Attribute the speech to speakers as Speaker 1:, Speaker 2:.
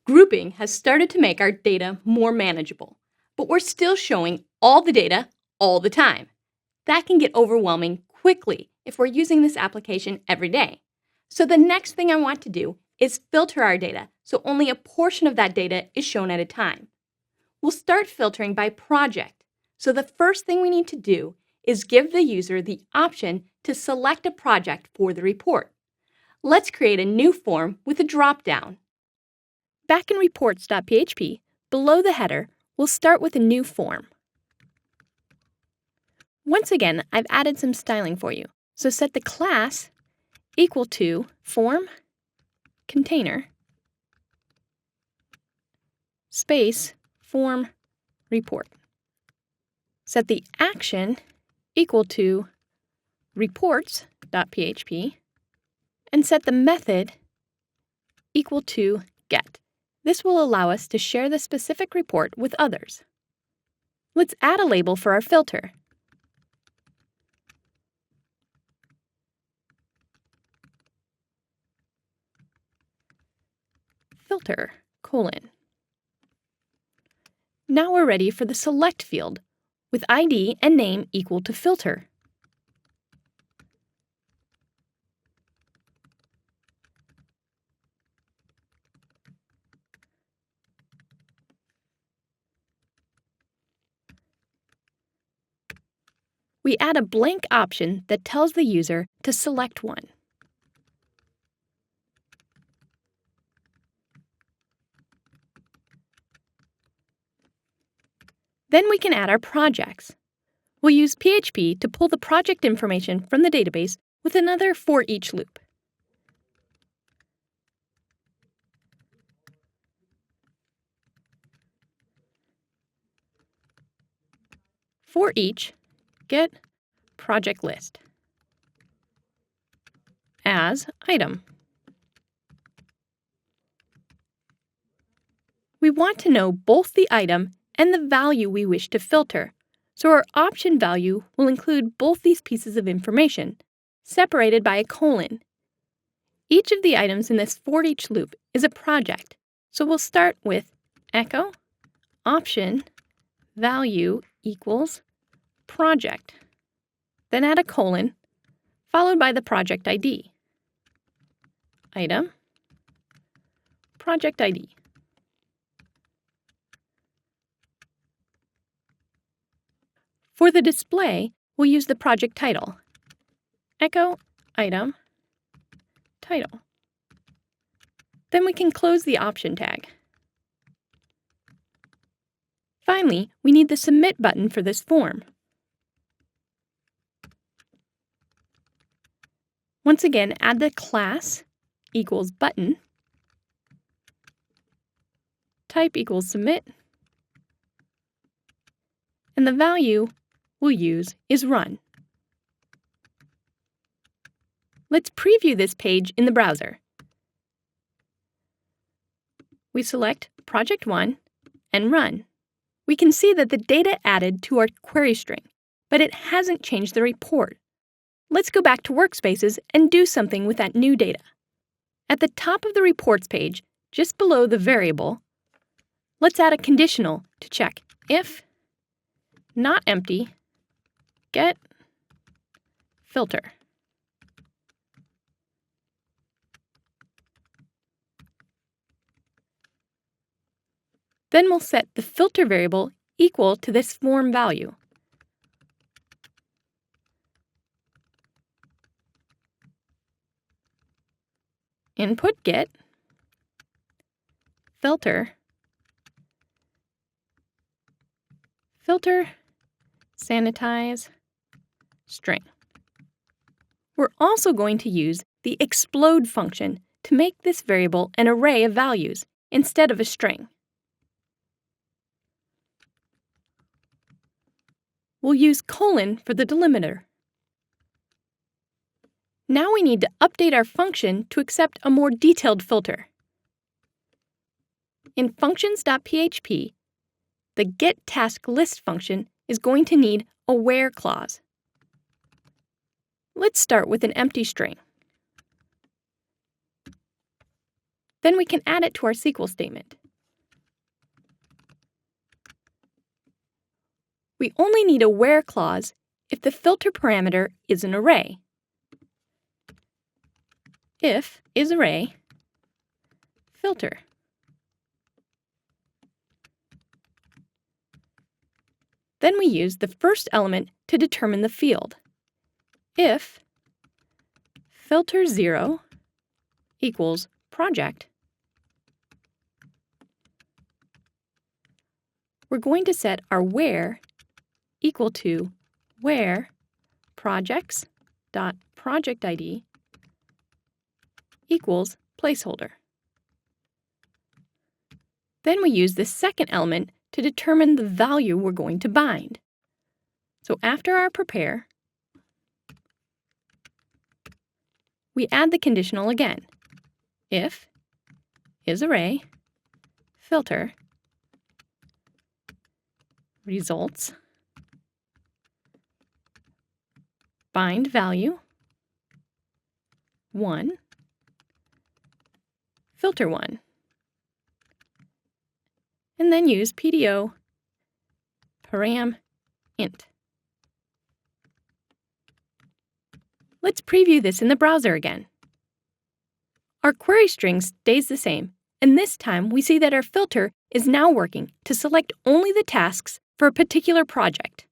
Speaker 1: Grouping has started to make our data more manageable, but we're still showing all the data all the time. That can get overwhelming quickly if we're using this application every day. So the next thing I want to do is filter our data so only a portion of that data is shown at a time. We'll start filtering by project. So the first thing we need to do is give the user the option to select a project for the report. Let's create a new form with a drop-down. Back in reports.php, below the header, we'll start with a new form. Once again, I've added some styling for you. So set the class equal to form container space form report. Set the action equal to reports.php and set the method equal to get. This will allow us to share the specific report with others. Let's add a label for our filter. Filter, : Now we're ready for the select field with ID and name equal to filter. We add a blank option that tells the user to select one. Then we can add our projects. We'll use PHP to pull the project information from the database with another for each loop. For each, get project list as item. We want to know both the item and the value we wish to filter, so our option value will include both these pieces of information, separated by a colon. Each of the items in this for each loop is a project, so we'll start with echo option value equals project, then add a colon, followed by the project ID. Item, project ID. For the display, we'll use the project title. Echo item title. Then we can close the option tag. Finally, we need the submit button for this form. Once again, add the class equals button, type equals submit, and the value we'll use is run. Let's preview this page in the browser. We select Project 1 and run. We can see that the data added to our query string, but it hasn't changed the report. Let's go back to Workspaces and do something with that new data. At the top of the reports page, just below the variable, let's add a conditional to check if not empty, get filter. Then we'll set the filter variable equal to this form value. Input get filter sanitize string. We're also going to use the explode function to make this variable an array of values instead of a string. We'll use colon for the delimiter. Now we need to update our function to accept a more detailed filter. In functions.php, the getTaskList function is going to need a where clause. Let's start with an empty string. Then we can add it to our SQL statement. We only need a where clause if the filter parameter is an array. If is array, filter. Then we use the first element to determine the field. If filter 0 equals project, we're going to set our where equal to where projects.projectID equals placeholder. Then we use the second element to determine the value we're going to bind. So after our prepare, we add the conditional again. If is array, filter, results, bind value 1, filter 1, and then use PDO param int. Let's preview this in the browser again. Our query string stays the same, and this time we see that our filter is now working to select only the tasks for a particular project.